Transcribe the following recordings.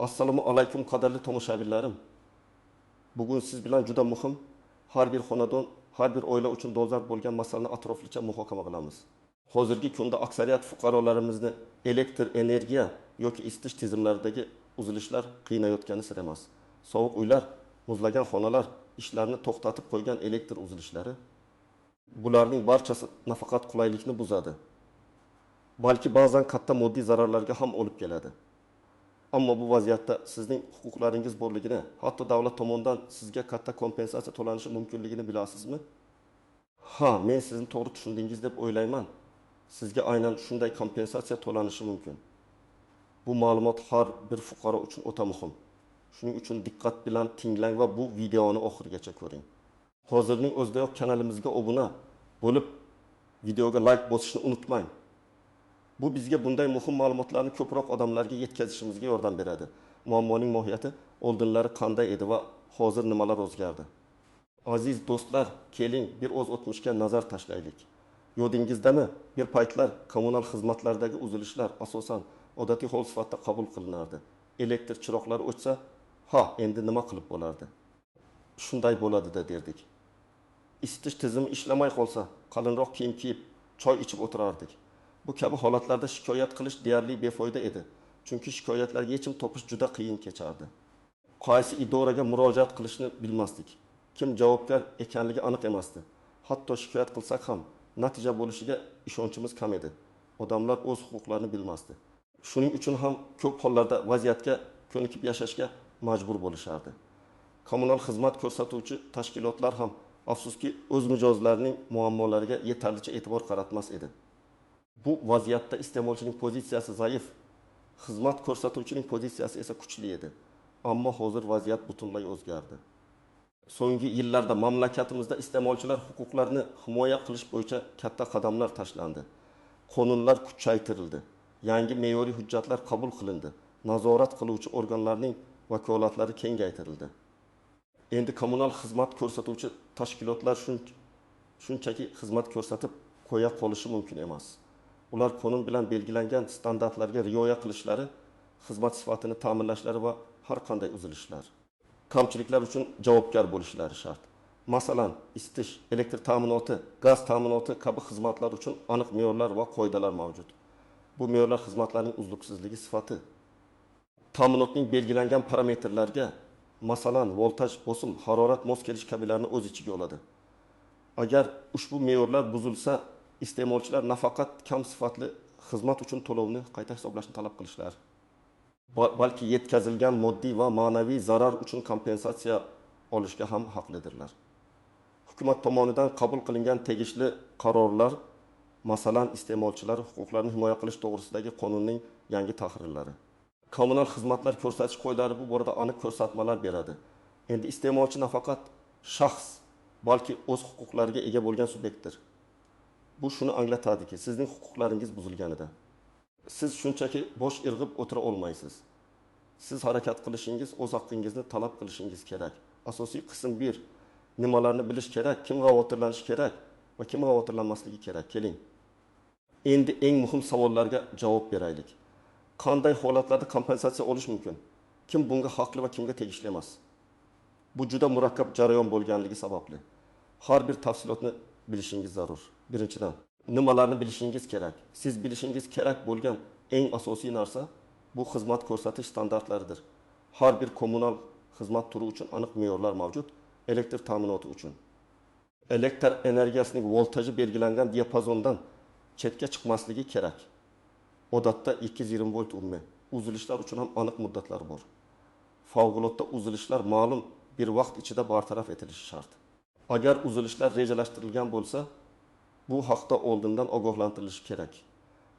Assalomu alaykum qadrli tomoshabinlarim. Bugun siz bilan juda muhim, har bir xonadon, har bir oila uchun dolzarb bo'lgan masalani atroflicha muhokama qilamiz. Hozirgi kunda aksariyat fuqarolarimizni elektr energiya yoki isitish tizimlaridagi uzilishlar qiynayotgani sir emas. Sovuq uylar, muzlagan xonalar, ishlarni to'xtatib qo'ygan elektr uzilishlari bularning barchasi nafaqat qulaylikni buzadi, balki ba'zan katta moddiy zararlarga ham olib keladi. Ammo bu vaziyatda sizning huquqlaringiz borligini, hatto davlat tomonidan sizga katta kompensatsiya to'lanishi mumkinligini bilasizmi? Ha, men sizni to'g'ri tushundingiz deb o'ylayman. Sizga aynan shunday kompensatsiya to'lanishi mumkin. Bu ma'lumot har bir fuqaro uchun o'ta muhim. Shuning uchun diqqat bilan tinglang va bu videoni oxirigacha ko'ring. Hozirning o'zidayoq kanalimizga obuna bo'lib, videoga like bosishni unutmang. Bu bizga bunday muhim ma'lumotlarni ko'proq odamlarga yetkazishimizga yordam beradi. Muammoning mohiyati oldinlari qanday edi va hozir nimalar o'zgardi? Aziz do'stlar, keling bir o'z o'tmishga nazar tashlaylik. Yodingizdami, bir paytlar kommunal xizmatlardagi uzilishlar asosan odatiy hol sifatida qabul qilinardi. Elektr chiroqlari o'chsa, ha, endi nima qilib bo'lardi? Shunday bo'ladi-da derdik. Isitish tizimi ishlamay qolsa, qalinroq kiyim kiyib, choy ichib o'tirardik. Bu kabi holatlarda shikoyat qilish deyarli befoyda edi. Chunki shikoyatlarga yechim topish juda qiyin kechardi. Qaysi idoraga murojaat qilishni bilmasdik. Kim javobgar ekanligi aniq emasdi. Hatto shikoyat qilsak ham natija bo'lishiga ishonchimiz kam edi. Odamlar o'z huquqlarini bilmasdi. Shuning uchun ham ko'p hollarda vaziyatga ko'nikib yashashga majbur bo'lishardi. Kommunal xizmat ko'rsatuvchi tashkilotlar ham afsuski o'z mijozlarining muammolariga yetarlicha e'tibor qaratmas edi. Bu vaziyatda iste'molchining pozitsiyasi zaif, xizmat ko'rsatuvchining pozitsiyasi esa kuchli edi. Ammo hozir vaziyat butunlay o'zgardi. So'nggi yillarda mamlakatimizda iste'molchilar huquqlarini himoya qilish bo'yicha katta qadamlar tashlandi. Qonunlar kuchaytirildi. Yangi me'yoriy hujjatlar qabul qilindi. Nazorat qiluvchi organlarning vakolatlari kengaytirildi. Endi kommunal xizmat ko'rsatuvchi tashkilotlar shunchaki xizmat ko'rsatib qo'ya qolishi mumkin emas. Ular qonun bilan belgilangan standartlarga rioya qilishlari, xizmat sifatini ta'minlashlari va har qanday uzilishlar, kamchiliklar uchun javobgar bo'lishlari shart. Masalan, isitish, elektr ta'minoti, gaz ta'minoti kabi xizmatlar uchun aniq me'yorlar va qoidalar mavjud. Bu me'yorlar xizmatlarning uzluksizligi sifati, ta'minotning belgilangan parametrlarga, masalan, voltaj, bosim, harorat mos kelish kabilarni o'z ichiga oladi. Agar ushbu me'yorlar buzilsa, iste'molchilar nafaqat kam sifatli xizmat uchun to'lovni qayta hisoblashni talab qilishlar, balki yetkazilgan moddiy va ma'naviy zarar uchun kompensatsiya olishga ham haqlidirlar. Hukumat tomonidan qabul qilingan tegishli qarorlar, masalan, iste'molchilar huquqlarini himoya qilish to'g'risidagi qonunning yangi tahrirlari, kommunal xizmatlar ko'rsatish qoidalari bu borada aniq ko'rsatmalar beradi. Endi iste'molchi nafaqat shaxs, balki o'z huquqlariga ega bo'lgan subyektdir. Bu shuni anglatadiki, sizning huquqlaringiz buzilganida siz shunchaki bosh irg'ib o'tira olmaysiz. Siz harakat qilishingiz, o'z haqqingizni talab qilishingiz kerak. Asosiy qism 1. Nimalarni bilish kerak, kim xavotirlanishi kerak va kim xavotirlanmasligi kerak. Keling. Endi eng muhim savollarga javob beraylik. Qanday holatlarda kompensatsiya olish mumkin? Kim bunga haqli va kimga tegishli emas? Bu juda murakkab jarayon bo'lganligi sababli har bir tafsilotni bilishingiz zarur. Birinchidan, nimalarni bilishingiz kerak? Siz bilishingiz kerak bo'lgan eng asosiy narsa bu xizmat ko'rsatish standartlaridir. Har bir kommunal xizmat turi uchun aniq me'yorlar mavjud. Elektr ta'minoti uchun elektr energiyasining voltaji belgilangan diapazondan chetga chiqmasligi kerak. Odatda 220 volt umumiy. Uzilishlar uchun ham aniq muddatlar bor. Favqulodda uzilishlar ma'lum bir vaqt ichida bartaraf etilishi shart. Agar uzilishlar rejalashtirilgan bo'lsa, bu haqda oldindan ogohlantirilishi kerak.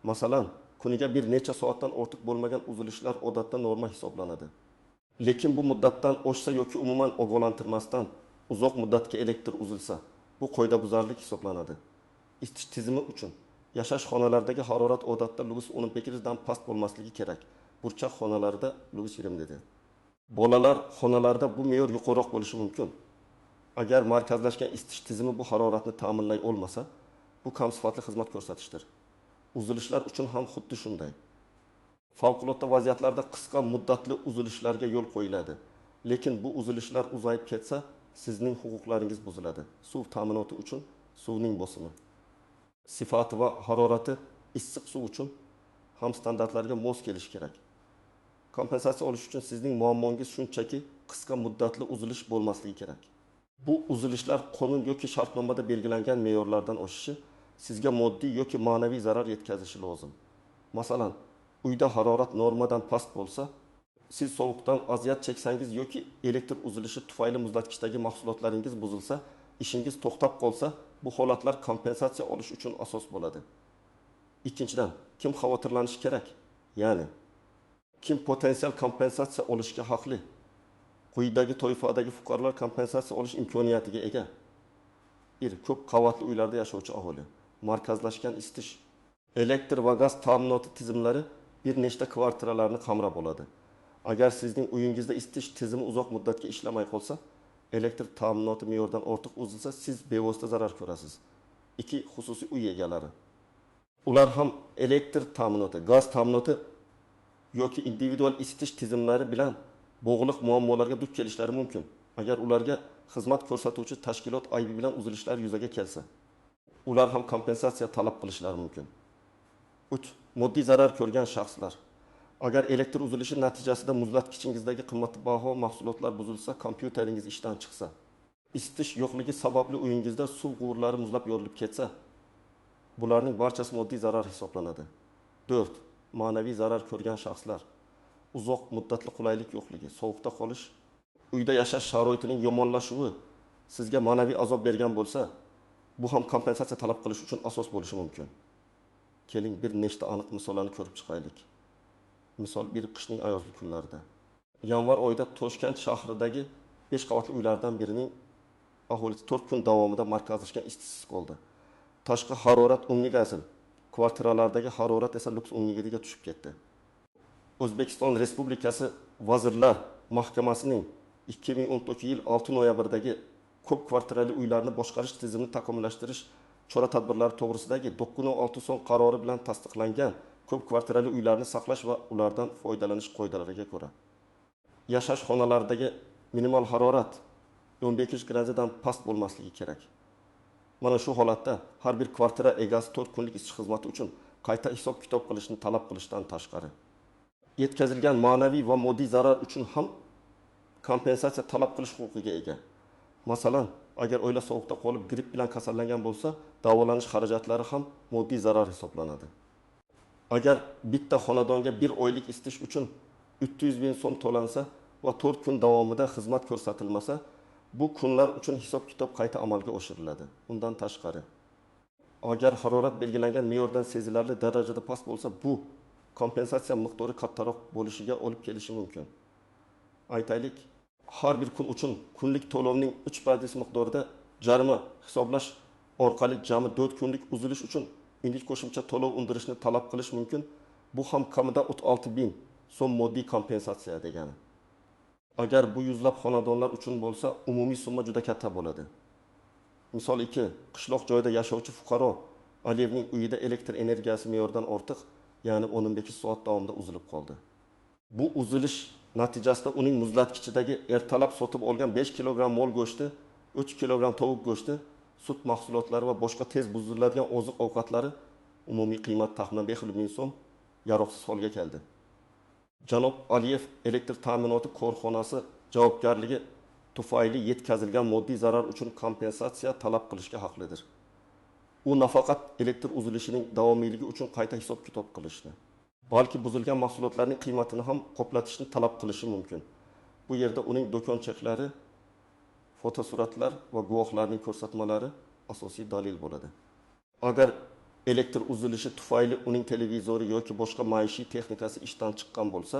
Masalan, kuniga bir necha soatdan ortiq bo'lmagan uzilishlar odatda norma hisoblanadi. Lekin bu muddatdan oshsa yoki umuman ogohlantirmasdan uzoq muddatga elektr uzilsa, bu qoidabuzarlik hisoblanadi. Isitish tizimi uchun yashash xonalardagi harorat odatda luks 18 dan past bo'lmasligi kerak. Burchak xonalarida luks 20 dedi. Bolalar xonalarida bu me'yor yuqoriroq bo'lishi mumkin. Agar markazlashgan isitish tizimi bu haroratni ta'minlay olmasa, bu kam sifatli xizmat ko'rsatishdir. Uzilishlar uchun ham xuddi shunday. Favqulodda vaziyatlarda qisqa muddatli uzilishlarga yo'l qo'yiladi. Lekin bu uzilishlar uzayib ketsa, sizning huquqlaringiz buziladi. Suv ta'minoti uchun suvning bosimi, sifati va harorati issiq suv uchun ham standartlarga mos kelishi kerak. Kompensatsiya olish uchun sizning muammongiz shunchaki qisqa muddatli uzilish bo'lmasligi kerak. Bu uzilishlar qonun yoki shartnomada belgilangan me'yorlardan oshishi, sizga moddiy yoki ma'naviy zarar yetkazishi lozim. Masalan, uyda harorat normadan past bo'lsa, siz sovuqdan aziyat cheksangiz yoki elektr uzilishi tufayli muzlatkichdagi mahsulotlaringiz buzilsa, ishingiz to'xtab qolsa, bu holatlar kompensatsiya olish uchun asos bo'ladi. Ikkinchidan, kim xavotirlanishi kerak? Ya'ni kim potensial kompensatsiya olishga haqli? Quyidagi toifadagi fuqarolar kompensatsiya olish imkoniyatiga ega. 1. Ko'p qavatli uylarda yashovchi aholi. Markazlashgan isitish, elektr va gaz ta'minoti tizimlari bir nechta kvartiralarni qamrab oladi. Agar sizning uyingizda isitish tizimi uzoq muddatga ishlamay qolsa, elektr ta'minoti me'yordan ortiq uzilsa, siz bevosita zarar ko'rasiz. 2. Xususiy uy egalari. Ular ham elektr ta'minoti, gaz ta'minoti yoki individual isitish tizimlari bilan bog'liq muammolarga duch kelishlari mumkin. Agar ularga xizmat ko'rsatuvchi tashkilot aybi bilan uzilishlar yuzaga kelsa, ular ham kompensatsiya talab qilishlari mumkin. 3. Moddiy zarar ko'rgan shaxslar. Agar elektr uzilishi natijasida muzlatkichingizdagi qimmatbaho mahsulotlar buzilsa, kompyuteringiz ishdan chiqsa, isitish yo'qligi sababli uyingizda suv quvurlari muzlab yorilib ketsa, bularning barchasi moddiy zarar hisoblanadi. 4. Ma'naviy zarar ko'rgan shaxslar. Uzoq muddatli qulaylik yo'qligi, sovuqda qolish, uyda yashash sharoitining yomonlashuvi sizga ma'naviy azob bergan bo'lsa, bu ham kompensatsiya talab qilish uchun asos bo'lishi mumkin. Keling bir nechta aniq misollarni ko'rib chiqaylik. Misol, bir qishning ayozli kunlarida. Yanvar oyida Toshkent shahridagi 5 qavatli uylardan birining aholisi 4 kun davomida markazlashgan isitishsiz qoldi. Tashqi harorat 10 ga asl, kvartiralardagi harorat esa luks 10 ga tushib ketdi. O'zbekiston Respublikasi Vazirlar Mahkamasining 2014 yil 6 noyabrdagi ko'p kvartirali uylarni boshqarish tizimini takomillashtirish chora-tadbirlari to'g'risidagi 9/6 son qarori bilan tasdiqlangan ko'p kvartirali uylarni saqlash va ulardan foydalanish qoidalariga ko'ra, yashash xonalaridagi minimal harorat 15 gradusdan past bo'lmasligi kerak. Mana shu holatda har bir kvartira egasi 4 kunlik isitish xizmati uchun qayta hisob-kitob qilishni talab qilishdan tashqari, yetkazilgan ma'naviy va moddiy zarar uchun ham kompensatsiya talab qilish huquqiga ega. Masalan, agar oila sovuqda qolib gripp bilan kasallangan bo'lsa, davolanish xarajatlari ham moddiy zarar hisoblanadi. Agar bitta xonadonga 1 oylik isitish uchun 300 ming so'm to'lansa va 4 kun davomida xizmat ko'rsatilmasa, bu kunlar uchun hisob-kitob qayta amalga oshiriladi. Undan tashqari, agar harorat belgilangan me'yordan sezilarli darajada past bo'lsa, bu kompensatsiya miqdori kattaroq bo'lishiga olib kelishi mumkin. Aytaylik, har bir kun uchun kunlik to'lovning 3% miqdorida jarima hisoblash orqali jami 4 kunlik uzilish uchun indek qo'shimcha to'lov undirishni talab qilish mumkin. Bu ham kamida 36 ming so'm moddiy kompensatsiya degani. Agar bu yuzlab xonadonlar uchun bo'lsa, umumiy summa juda katta bo'ladi. Misol 2, qishloq joyda yashovchi fuqaro Aliyevning uyida elektr energiyasi me'yordan ortiq, ya'ni 18 soat davomida uzilib qoldi. Bu uzilish natijasida uning muzlatkichidagi ertalab sotib olgan 5 kilogramm mol go'shti, 3 kilogramm tovuq go'shti, sut mahsulotlari va boshqa tez buziladigan oziq-ovqatlari umumiy qiymat taxminan 5 ming so'm yaroqsiz holga keldi. Janob Aliyev elektr ta'minoti korxonasi javobgarligi tufayli yetkazilgan moddiy zarar uchun kompensatsiya talab qilishga haqlidir. U nafaqat elektr uzilishining davomiyligi uchun qayta hisob-kitob qilishni, balki buzilgan mahsulotlarning qiymatini ham qoplatishni talab qilishi mumkin. Bu yerda uning do'kon cheklari, fotosuratlar va guvohlarning ko'rsatmalari asosiy dalil bo'ladi. Agar elektr uzilishi tufayli uning televizori yoki boshqa maishiy texnikasi ishdan chiqqan bo'lsa,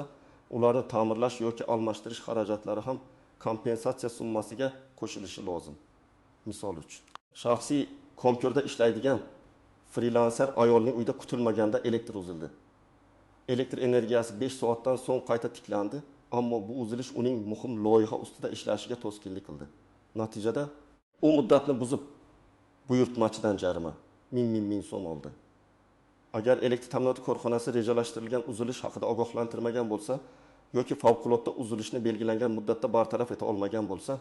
ularni ta'mirlash yoki almashtirish xarajatlari ham kompensatsiya summasiga qo'shilishi lozim. Misol uchun, shaxsiy kompyuterda ishlaydigan frilanser ayolning uyida kutilmaganda elektr uzildi. Elektr energiyasi 5 soatdan so'ng qayta tiklandi, ammo bu uzilish uning muhim loyiha ustida ishlashiga to'sqinlik qildi. Natijada u muddatni buzib, buyurtmachidan jarima ming so'm oldi. Agar elektr ta'minoti korxonasi rejalashtirilgan uzilish haqida ogohlantirmagan bo'lsa yoki favqulodda uzilishni belgilangan muddatda bartaraf eta olmagan bo'lsa,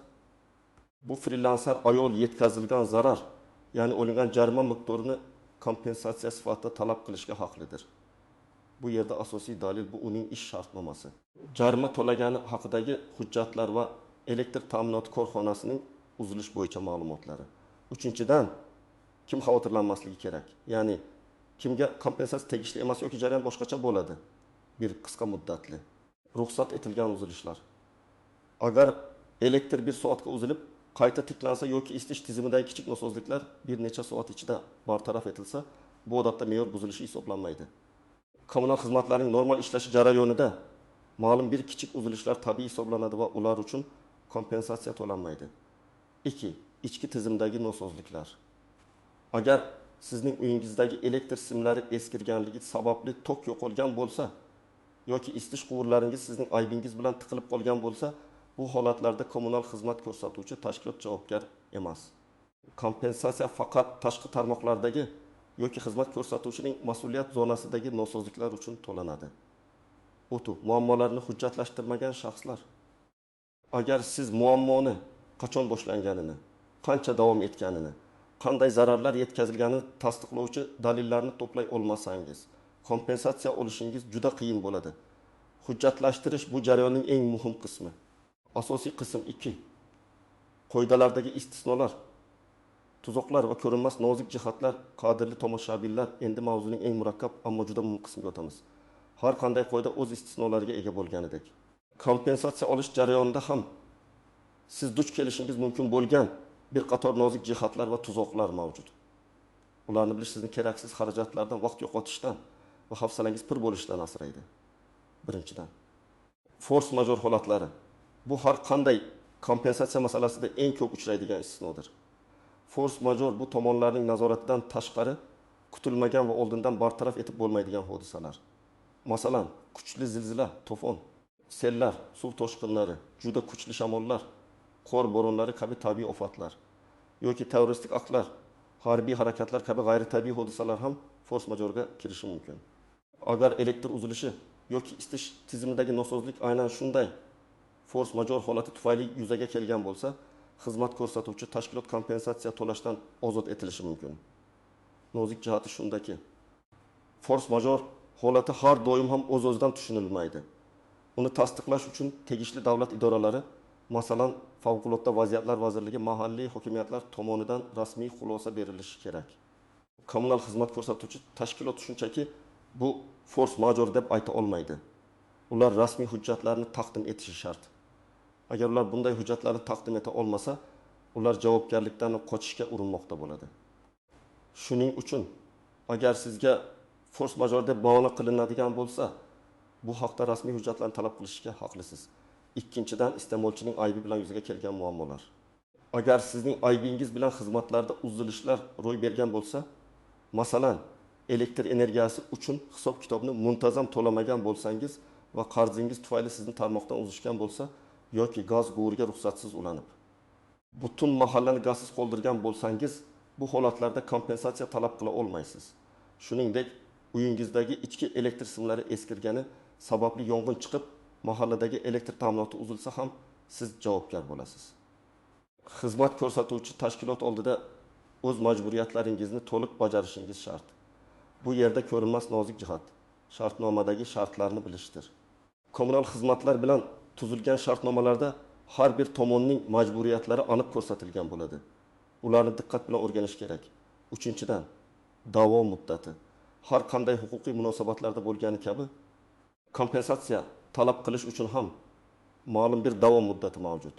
bu frilanser ayol yetkazilgan zarar, ya'ni olingan jarima miqdorini kompensatsiya sifatida talab qilishga haqlidir. Bu yerda asosiy dalil bu uning ish shartnomasi. Jarima to'lagani haqidagi hujjatlar va elektr ta'minoti korxonasining uzilish bo'yicha ma'lumotlari. Uchinchidan, kim xavotirlanmasligi kerak? Ya'ni kimga kompensatsiya tegishli emas yoki jarayon boshqacha bo'ladi? Bir qisqa muddatli ruxsat etilgan uzilishlar. Agar elektr 1 soatga uzilib, qayta tiklansa yoki isitish tizimidagi kichik nosozliklar bir necha soat ichida bartaraf etilsa, bu odatda me'yor buzilishi hisoblanmaydi. Kommunal xizmatlarning normal ishlashi jarayonida ma'lum bir kichik uzilishlar tabiiy hisoblanadi va ular uchun kompensatsiya to'lanmaydi. 2. İchki tizimdagi nosozliklar. Agar sizning uyingizdagi elektr simlari eskirganligi sababli tok yo'qolgan bo'lsa yoki isitish quvurlaringiz sizning aybingiz bilan tiqilib qolgan bo'lsa, bu holatlarda kommunal xizmat ko'rsatuvchi tashkilot javobgar emas. Kompensatsiya faqat tashqi tarmoqlardagi yoki xizmat ko'rsatuvchining mas'uliyat zonasidagi nosozliklar uchun to'lanadi. Muammolarni hujjatlashtirmagan shaxslar. Agar siz muammoni qachon boshlanganini, qancha davom etganini, qanday zararlar yetkazilganini tasdiqlovchi dalillarni to'play olmasangiz, kompensatsiya olishingiz juda qiyin bo'ladi. Hujjatlashtirish bu jarayonning eng muhim qismi. Asosiy qism 2. Qoidalardagi istisnolar, tuzoqlar va ko'rinmas nozik jihatlar. Qadrli tomoshabinlar, endi mavzuning eng murakkab ammo juda muhim qismiga o'tamiz. Har qanday qoida o'z istisnolariga ega bo'lganidek, kompensatsiya olish jarayonida ham siz duch kelishingiz mumkin bo'lgan bir qator nozik jihatlar va tuzoqlar mavjud. Ularni bilish sizni keraksiz xarajatlardan, vaqt yo'qotishdan va hafsalangiz pir bo'lishidan asraydi. Birinchidan, force major holatlari. Bu har qanday kompensatsiya masalasida eng ko'p uchraydigan istisnodir. Force major bu tomonlarning nazoratidan tashqari, kutilmagan va oldindan bartaraf etib bo'lmaydigan hodisalar. Masalan, kuchli zilzila, to'fon, sellar, suv toshqinlari, juda kuchli shamollar, qor bo'ronlari kabi tabiiy ofatlar yoki terroristik aktlar, harbiy harakatlar kabi g'ayritabiiy hodisalar ham force majorga kirishi mumkin. Agar elektr uzilishi yoki isitish tizimidagi nosozlik aynan shunday force major holati tufayli yuzaga kelgan bo'lsa, xizmat ko'rsatuvchi tashkilot kompensatsiya to'lashdan ozod etilishi mumkin. Nozik jihati shundaki, force major holati har doim ham o'z-o'zidan tushunilmaydi. Uni tasdiqlash uchun tegishli davlat idoralari, masalan, Favqulodda vaziyatlar vazirligi, mahalliy hokimiyatlar tomonidan rasmiy xulosa berilishi kerak. Kommunal xizmat ko'rsatuvchi tashkilot shunchaki bu force major deb ayta olmaydi. Ular rasmiy hujjatlarni taqdim etishi shart. Agar ular bunday hujjatlarni taqdim eta olmasa, ular javobgarlikdan qochishga urinmoqda bo'ladi. Shuning uchun, agar sizga force major deb bahona qilinadigan bo'lsa, bu haqda rasmiy hujjatlarni talab qilishga haqlisiz. Ikkinchidan, iste'molchining aybi bilan yuzaga kelgan muammolar. Agar sizning aybingiz bilan xizmatlarda uzilishlar ro'y bergan bo'lsa, masalan, elektr energiyasi uchun hisob-kitobni muntazam to'lamagan bo'lsangiz va qarzingiz tufayli sizni tarmoqdan uzishgan bo'lsa, yoki gaz quvuriga ruxsatsiz ulanib, butun mahallani gazsiz qoldirgan bo'lsangiz, bu holatlarda kompensatsiya talab qila olmaysiz. Shuningdek, uyingizdagi ichki elektr simlari eskirgani sababli yong'in chiqib, mahalladagi elektr ta'minoti uzilsa ham siz javobgar bo'lasiz. Xizmat ko'rsatuvchi tashkilot oldida o'z majburiyatlaringizni to'liq bajarishingiz shart. Bu yerda ko'rinmas nozik jihat, shartnomadagi shartlarni bilishdir. Kommunal xizmatlar bilan tuzilgan shartnomalarda har bir tomonning majburiyatlari aniq ko'rsatilgan bo'ladi. Ularni diqqat bilan o'rganish kerak. Uchinchidan, davom muddati. Har qanday huquqiy munosabatlarda bo'lgani kabi, kompensatsiya talab qilish uchun ham ma'lum bir davom muddati mavjud.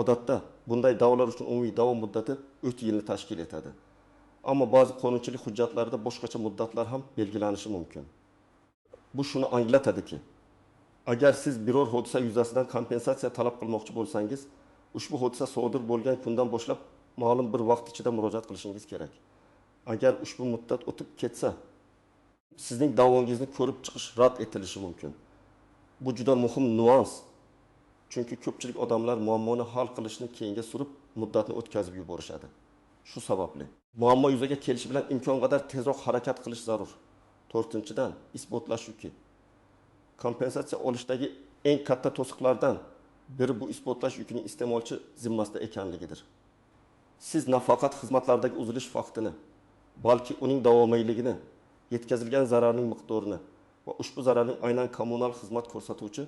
Odatda bunday da'volar uchun umumiy davom muddati 3 yilni tashkil etadi. Ammo ba'zi qonunchilik hujjatlarida boshqacha muddatlar ham belgilanishi mumkin. Bu shuni anglatadiki, agar siz biror hodisa yuzasidan kompensatsiya talab qilmoqchi bo'lsangiz, ushbu hodisa sodir bo'lgan kundan boshlab ma'lum bir vaqt ichida murojaat qilishingiz kerak. Agar ushbu muddat o'tib ketsa, sizning da'vongizni ko'rib chiqish rad etilishi mumkin. Bu juda muhim nuans. Chunki ko'pchilik odamlar muammoni hal qilishni keyinga surib, muddatni o'tkazib yuborishadi. Shu sababli muammo yuzaga kelishi bilan imkon qadar tezroq harakat qilish zarur. To'rtinchidan, isbotlash yuki. Kompensatsiya olishdagi eng katta to'siqlardan biri bu isbotlash yukining iste'molchi zimmasida ekanligidir. Siz nafaqat xizmatlardagi uzilish faktini, balki uning davomiyligini, yetkazilgan zararning miqdorini va ushbu zararning aynan kommunal xizmat ko'rsatuvchi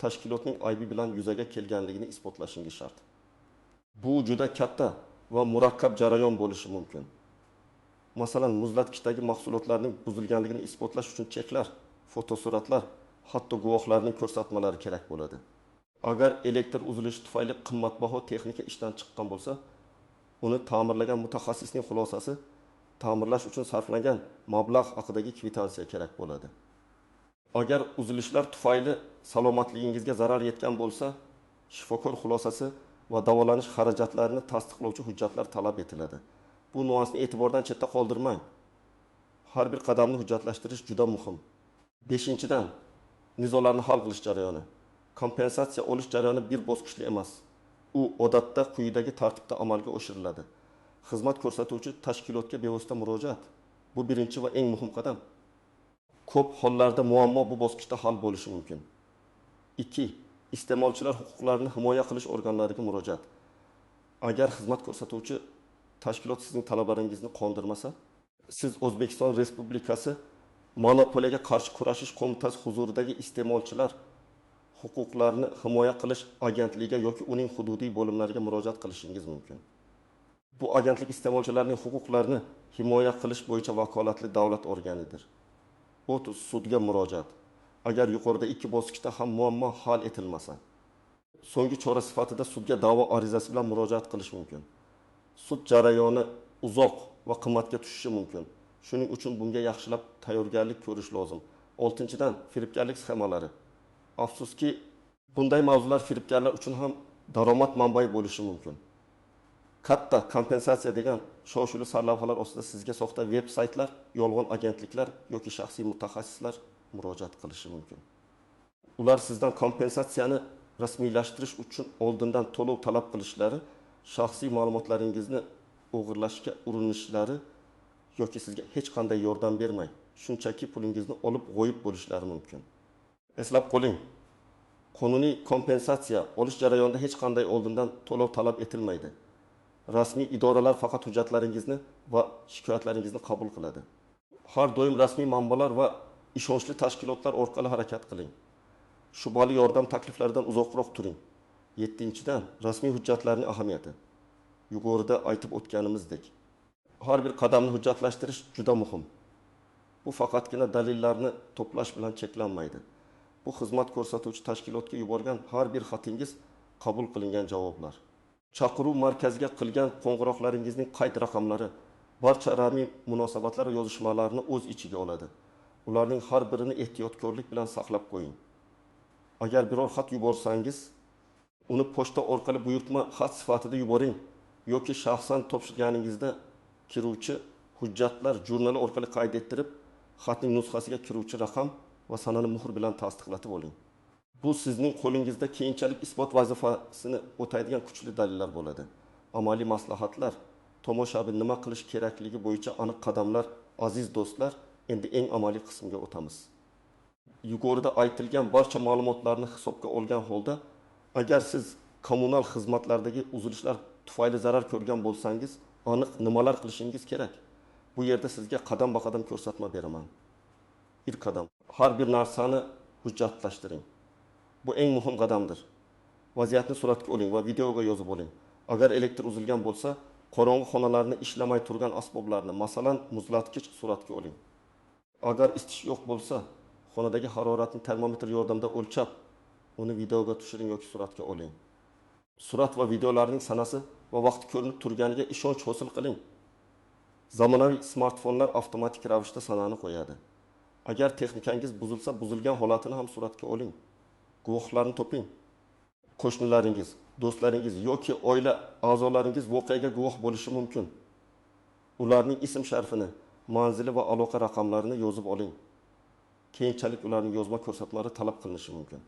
tashkilotning aybi bilan yuzaga kelganligini isbotlashingiz shart. Bu juda katta va murakkab jarayon bo'lishi mumkin. Masalan, muzlatkichdagi mahsulotlarning buzilganligini isbotlash uchun cheklar, fotosuratlar, hatto guvohlarning ko'rsatmalari kerak bo'ladi. Agar elektr uzilishi tufayli qimmatbaho texnika ishdan chiqqan bo'lsa, uni ta'mirlagan mutaxassisning xulosasi ta'mirlash uchun sarflangan mablag' haqidagi kvitansiya kerak bo'ladi. Agar uzilishlar tufayli salomatligingizga zarar yetgan bo'lsa, shifokor xulosasi va davolanish xarajatlarini tasdiqlovchi hujjatlar talab etiladi. Bu nuansni e'tibordan chetda qoldirmang. Har bir qadamni hujjatlashtirish juda muhim. 5-dan, nizolarni hal qilish jarayoni. Kompensatsiya olish jarayoni bir bosqichli emas. U odatda quyidagi tartibda amalga oshiriladi. Xizmat ko'rsatuvchi tashkilotga bevosita murojaat. Bu birinchi va eng muhim qadam. Ko'p hollarda muammo bu bosqichda hal bo'lishi mumkin. 2. Iste'molchilar huquqlarini himoya qilish organlariga murojaat. Agar xizmat ko'rsatuvchi tashkilot sizning talablaringizni qondirmasa, siz O'zbekiston Respublikasi Monopoliyaga qarshi kurashish qo'mitasi huzuridagi iste'molchilar huquqlarini himoya qilish agentligiga yoki uning hududiy bo'limlariga murojaat qilishingiz mumkin. Bu agentlik iste'molchilarning huquqlarini himoya qilish bo'yicha vakolatli davlat organidir. 30. Sudga murojaat. Agar yuqorida 2 bosqichda ham muammo hal etilmasa, so'nggi chora sifatida sudga da'vo arizasi bilan murojaat qilish mumkin. Sud jarayoni uzoq va qimmatga tushishi mumkin. Shuning uchun bunga yaxshilab tayyorgarlik ko'rish lozim. 6-dan, firibgarlik sxemalari. Afsuski, bunday mavzular firibgarlar uchun ham daromad manbai bo'lishi mumkin. Katta kompensatsiya degan shov-shuvli sarlavhalar ostida sizga soxta veb-saytlar, yolg'on agentliklar yoki shaxsiy mutaxassislar murojaat qilishi mumkin. Ular sizdan kompensatsiyani rasmiylashtirish uchun oldindan to'lov talab qilishlari, shaxsiy ma'lumotlaringizni o'g'irlashga urinishlari yoki sizga hech qanday yordam bermay, shunchaki pulingizni olib qo'yib bo'lishlari mumkin. Eslab qoling, qonuniy kompensatsiya olish jarayonida hech qanday oldindan to'lov talab etilmaydi. Rasmiy idoralar faqat hujjatlaringizni va shikoyatlaringizni qabul qiladi. Har doim rasmiy manbalar va ishonchli tashkilotlar orqali harakat qiling. Shubhali yordam takliflaridan uzoqroq turing. 7-dan, rasmiy hujjatlarning ahamiyati. Yuqorida aytib o'tganimizdek, har bir qadamni hujjatlashtirish juda muhim. Bu faqatgina dalillarni to'plash bilan cheklanmaydi. Bu xizmat ko'rsatuvchi tashkilotga yuborgan har bir xatingiz qabul qilingan javoblar. Chaqiruv markaziga qilgan qo'ng'iroqlaringizning qayd raqamlari, barcha rasmiy munosabatlar va yozishmalarini o'z ichiga oladi. Ularning har birini ehtiyotkorlik bilan saqlab qo'ying. Agar biror xat yuborsangiz, uni pochta orqali buyurtma xat sifatida yuboring yoki shaxsan topshirganingizda kiruvchi hujjatlar jurnali orqali qayd ettirib, xatning nusxasiga kiruvchi raqam va sanani muhr bilan tasdiqlatib oling. Bu sizning qo'lingizda keyinchalik isbot vazifasini o'taydigan kuchli dalillar bo'ladi. Amaliy maslahatlar, tomoshabin nima qilish kerakligi bo'yicha aniq qadamlar. Aziz do'stlar, endi eng amaliy qismga o'tamiz. Yuqorida aytilgan barcha ma'lumotlarni hisobga olgan holda, agar siz kommunal xizmatlardagi uzilishlar tufayli zarar ko'rgan bo'lsangiz, aniq nimalar qilishingiz kerak? Bu yerda sizga qadam-baqadam ko'rsatma beraman. Bir qadam, har bir narsani hujjatlashtiring. Bu eng muhim qadamdir. Vaziyatni suratga oling va videoga yozib oling. Agar elektr uzilgan bo'lsa, qorong'u xonalarni ishlamay turgan asboblarni, masalan, muzlatkich suratga oling. Agar isitish yo'q bo'lsa, xonadagi haroratni termometr yordamida o'lchab, uni videoga tushiring yoki suratga oling. Surat va videolarning sanasi va vaqti ko'rinib turganiga ishonch hosil qiling. Zamonaviy smartfonlar avtomatik ravishda sanani qo'yadi. Agar texnikangiz buzilsa, buzilgan holatini ham suratga oling. Guvohlarni toping. Qo'shnilaringiz, do'stlaringiz yoki oila a'zolaringiz voqeaga guvoh bo'lishi mumkin. Ularning ism-sharifini, manzili va aloqa raqamlarini yozib oling. Keyinchalik ularning yozma ko'rsatmalari talab qilinishi mumkin.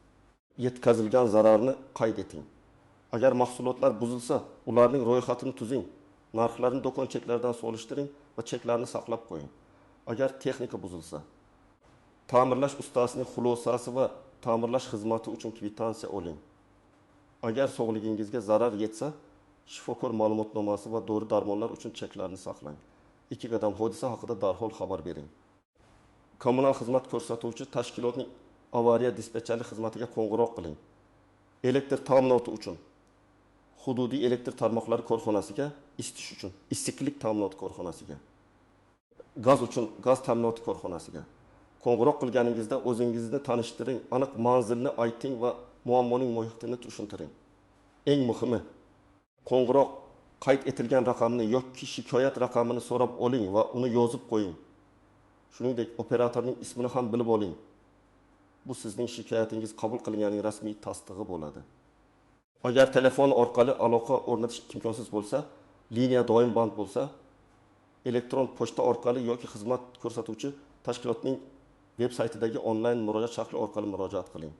Yetkazilgan zararni qayd eting. Agar mahsulotlar buzilsa, ularning ro'yxatini tuzing. Narxlarni do'kon cheklaridan solishtiring va cheklarni saqlab qo'ying. Agar texnika buzilsa, ta'mirlash ustasining xulosasi va ta'mirlash xizmati uchun kvitansiya oling. Agar sog'ligingizga zarar yetsa, shifokor ma'lumotnomasi va dori-darmonlar uchun cheklarni saqlang. 2 qadam hodisa haqida darhol xabar bering. Kommunal xizmat ko'rsatuvchi tashkilotning avariya dispetcherlik xizmatiga qo'ng'iroq qiling. Elektr ta'minoti uchun hududiy elektr tarmoqlari korxonasiga, isitish uchun issiqlik ta'minoti korxonasiga, gaz uchun gaz ta'minoti korxonasiga. Qo'ng'iroq qilganingizda o'zingizni tanishtiring, aniq manzilni ayting va muammoning muhitini tushuntiring. Eng muhimi, qo'ng'iroq qayd etilgan raqamni yoki shikoyat raqamini so'rab oling va uni yozib qo'ying. Shuningdek, operatorning ismini ham bilib oling. Bu sizning shikoyatingiz qabul qilinganining rasmiy tasdig'i bo'ladi. Agar telefon orqali aloqa o'rnatish imkonsiz bo'lsa, liniya doim band bo'lsa, elektron pochta orqali yoki xizmat ko'rsatuvchi tashkilotning veb-saytidagi onlayn murojaat shakli orqali murojaat qiling.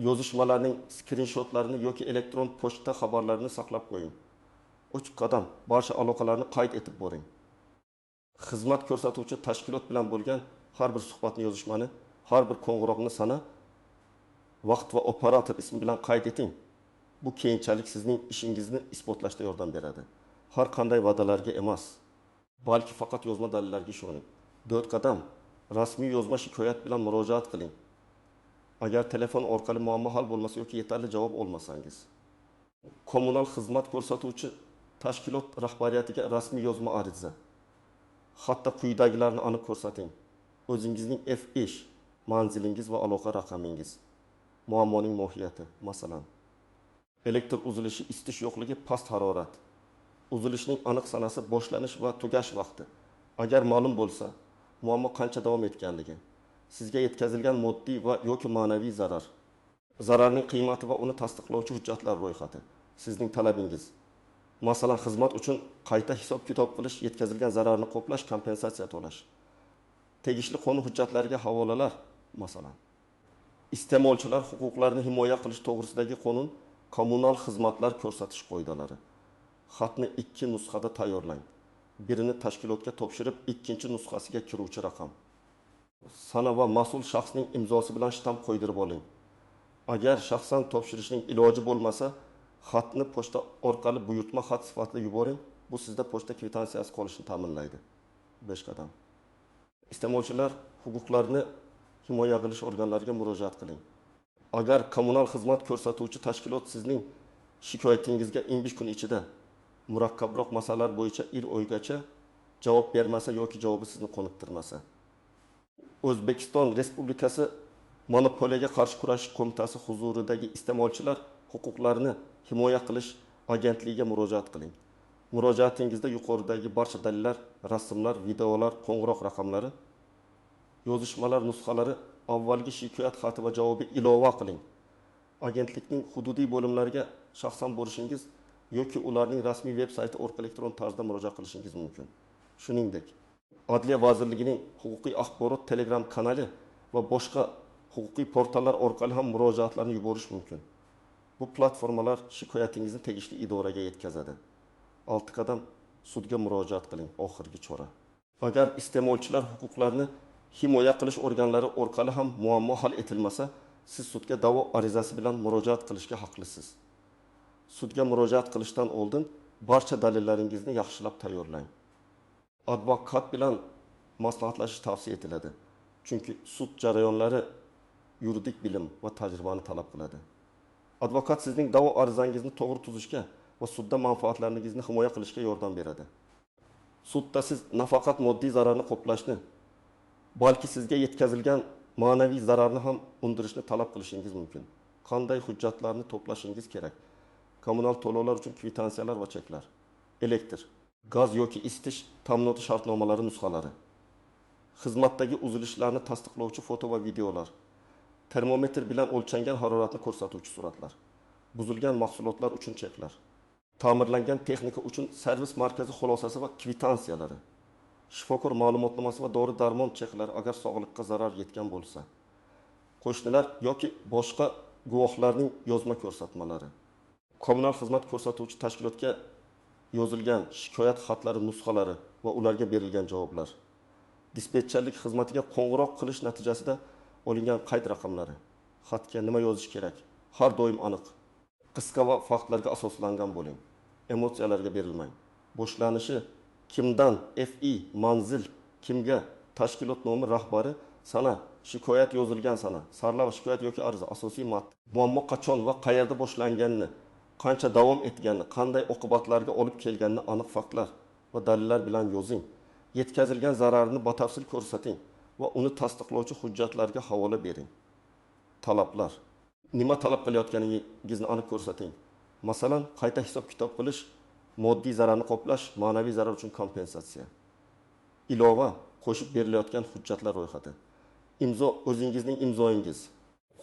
Yozishmalarning skrinshotlarini yoki elektron pochta xabarlarini saqlab qo'ying. 3 qadam barcha aloqalarni qayd etib boring. Xizmat ko'rsatuvchi tashkilot bilan bo'lgan har bir suhbatni yozishmani, har bir qo'ng'iroqni sana, vaqt va operator ismi bilan qayd eting. Bu keyinchalik sizning ishingizni isbotlashda yordam beradi. Har qanday va'dalarga emas, balki faqat yozma dalillarga ishoning. 4 qadam rasmiy yozma shikoyat bilan murojaat qiling. Agar telefon orqali muammo hal bo'lmasa yoki yetarli javob olmasangiz, kommunal xizmat ko'rsatuvchi tashkilot rahbariyatiga rasmiy yozma ariza. Hatto quyidagilarni aniq ko'rsating. O'zingizning F5, manzilingiz va aloqa raqamingiz. Muammoning mohiyati, masalan, elektr uzilishi, isitish yo'qligi, past harorat. Uzilishning aniq sanasi, boshlanish va tugash vaqti. Agar ma'lum bo'lsa, muammo qancha davom etganligi, sizga yetkazilgan moddiy va yoki ma'naviy zarar, zararning qiymati va uni tasdiqlovchi hujjatlar ro'yxati, sizning talabingiz. Masalan, xizmat uchun qayta hisob-kitob qilish, yetkazilgan zararni qoplash, kompensatsiya to'lash. Tegishli qonun hujjatlariga havolalar, masalan, iste'molchilar huquqlarini himoya qilish to'g'risidagi qonun, kommunal xizmatlar ko'rsatish qoidalari. Xatni 2 nusxada tayyorlang. Birini tashkilotga topshirib, ikkinchi nusxasiga kiruvchi raqam. Sana va mas'ul shaxsning imzosi bilan shtamp qo'ydirib oling. Agar shaxsan topshirishning iloji bo'lmasa, xatni pochta orqali buyurtma xat sifatida yuboring. Bu sizda pochta kvitansiyasi qolishini ta'minlaydi. 5 qadam. Iste'molchilar huquqlarini himoya qilish organlariga murojaat qiling. Agar kommunal xizmat ko'rsatuvchi tashkilot sizning shikoyatingizga 15 kun ichida murakkabroq masalalar bo'yicha oygacha javob bermasa yoki javobi sizni qoniqtirmasa, O'zbekiston Respublikasi Monopoliyaga qarshi kurashish qo'mitasi huzuridagi iste'molchilar huquqlarini himoya qilish agentligiga murojaat qiling. Murojaatingizda yuqoridagi barcha dalillar, rasmlar, videolar, qo'ng'iroq raqamlari, yozishmalar nusxalari, avvalgi shikoyat xati va javobi ilova qiling. Agentlikning hududiy bo'limlariga shaxsan borishingiz yoki ularning rasmiy veb-sayti orqali elektron tarzda murojaat qilishingiz mumkin. Shuningdek, Adliya vazirligining huquqiy axborot Telegram kanali va boshqa huquqiy portallar orqali ham murojaatlarni yuborish mumkin. Bu platformalar shikoyatingizni tegishli idoraga yetkazadi. 6 qadam sudga murojaat qiling, oxirgi chora. Agar iste'molchilar huquqlarini himoya qilish organlari orqali ham muammo hal etilmasa, siz sudga da'vo arizasi bilan murojaat qilishga haqlisiz. Sudga murojaat qilishdan oldin barcha dalillaringizni yaxshilab tayyorlang. Advokat bilan maslahatlashish tavsiya etiladi. Chunki sud jarayonlari yuridik bilim va tajribani talab qiladi. Advokat sizning da'vo arizangizni to'g'ri tuzishga va sudda manfaatlaringizni himoya qilishga yordam beradi. Sudda siz nafaqat moddiy zararni qoplashni, balki sizga yetkazilgan ma'naviy zararni ham undirishni talab qilishingiz mumkin. Qanday hujjatlarni to'plashingiz kerak? Kommunal to'lovlar uchun kvitansiyalar va cheklar, elektr, gaz yoki isitish ta'minoti shartnomalari nusxalari, xizmatdagi uzilishlarni tasdiqlovchi foto va videolar, termometr bilan o'lchangan haroratni ko'rsatuvchi suratlar, buzilgan mahsulotlar uchun cheklar, ta'mirlangan texnika uchun servis markazi xulosasi va kvitantsiyalari, shifokor ma'lumotnomasi va dori-darmon cheklari agar sog'liqqa zarar yetgan bo'lsa, qo'shnilar yoki boshqa guvohlarning yozma ko'rsatmalari, kommunal xizmat ko'rsatuvchi tashkilotga yozilgan shikoyat xatlari nusxalari va ularga berilgan javoblar, dispetcherlik xizmatiga qo'ng'iroq qilish natijasida olingan qayd raqamlari, xatga nima yozish kerak, har doim aniq, qisqa va faktlarga asoslangan bo'ling. Emotsiyalarga berilmang. Boshlanishi kimdan, FI, manzil, kimga, tashkilot nomi, rahbari, sana, shikoyat yozilgan sana, sarlava shikoyat yoki ariza, asosiy matn. Muammo qachon va qayerda boshlanganini, qancha davom etganini, qanday oqibatlarga olib kelganini aniq faktlar va dalillar bilan yozing. Yetkazilgan zararni batafsil ko'rsating va uni tasdiqlovchi hujjatlarga havola bering. Talablar. Nima talab qilayotganingizni aniq ko'rsating. Masalan, qayta hisob-kitob qilish, moddiy zararni qoplash, ma'naviy zarar uchun kompensatsiya. Ilova, qo'shib berilayotgan hujjatlar ro'yxati. Imzo, o'zingizning imzoingiz.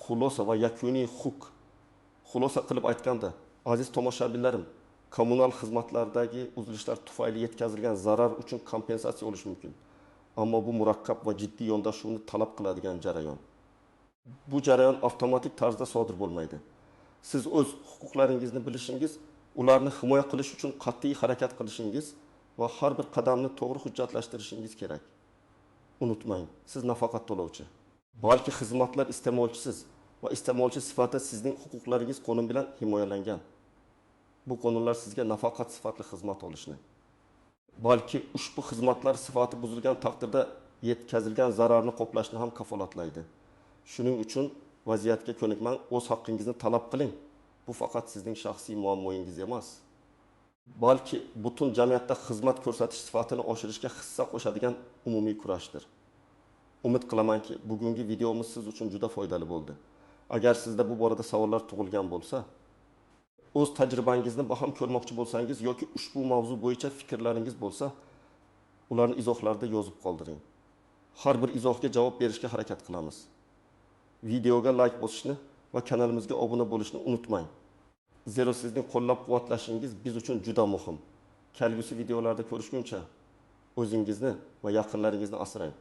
Xulosa va yakuniy hukm. Xulosa qilib aytganda, aziz tomoshabinlarim, kommunal xizmatlardagi uzilishlar tufayli yetkazilgan zarar uchun kompensatsiya olish mumkin. Ammo bu murakkab va jiddiy yondashuvni talab qiladigan jarayon. Bu jarayon avtomatik tarzda sodir bo'lmaydi. Siz o'z huquqlaringizni bilishingiz, ularni himoya qilish uchun qat'iy harakat qilishingiz va har bir qadamni to'g'ri hujjatlashtirishingiz kerak. Unutmang, siz nafaqat to'lovchi, balki xizmatlar iste'molchisiz va iste'molchi sifatida sizning huquqlaringiz qonun bilan himoyalangan. Bu qonunlar sizga nafaqat sifatli xizmat olishni, balki ushbu xizmatlar sifati buzilgan taqdirda yetkazilgan zararni qoplashni ham kafolatlaydi. Shuning uchun vaziyatga ko'nikmang, o'z haqqingizni talab qiling. Bu faqat sizning shaxsiy muammoingiz emas, balki butun jamiyatda xizmat ko'rsatish sifatini oshirishga hissa qo'shadigan umumiy kurashdir. Umid qilamanki, bugungi videomiz siz uchun juda foydali bo'ldi. Agar sizda bu borada savollar tug'ilgan bo'lsa, o'z tajribangizni baham ko'rmoqchi bo'lsangiz yoki ushbu mavzu bo'yicha fikrlaringiz bo'lsa, ularni izohlarda yozib qoldiring. Har bir izohga javob berishga harakat qilamiz. Videoga like bosishni va kanalimizga obuna bo'lishni unutmang. Zero sizning qo'llab-quvvatlashingiz biz uchun juda muhim. Kelgusi videolarda ko'rishguncha o'zingizni va yaqinlaringizni asrang.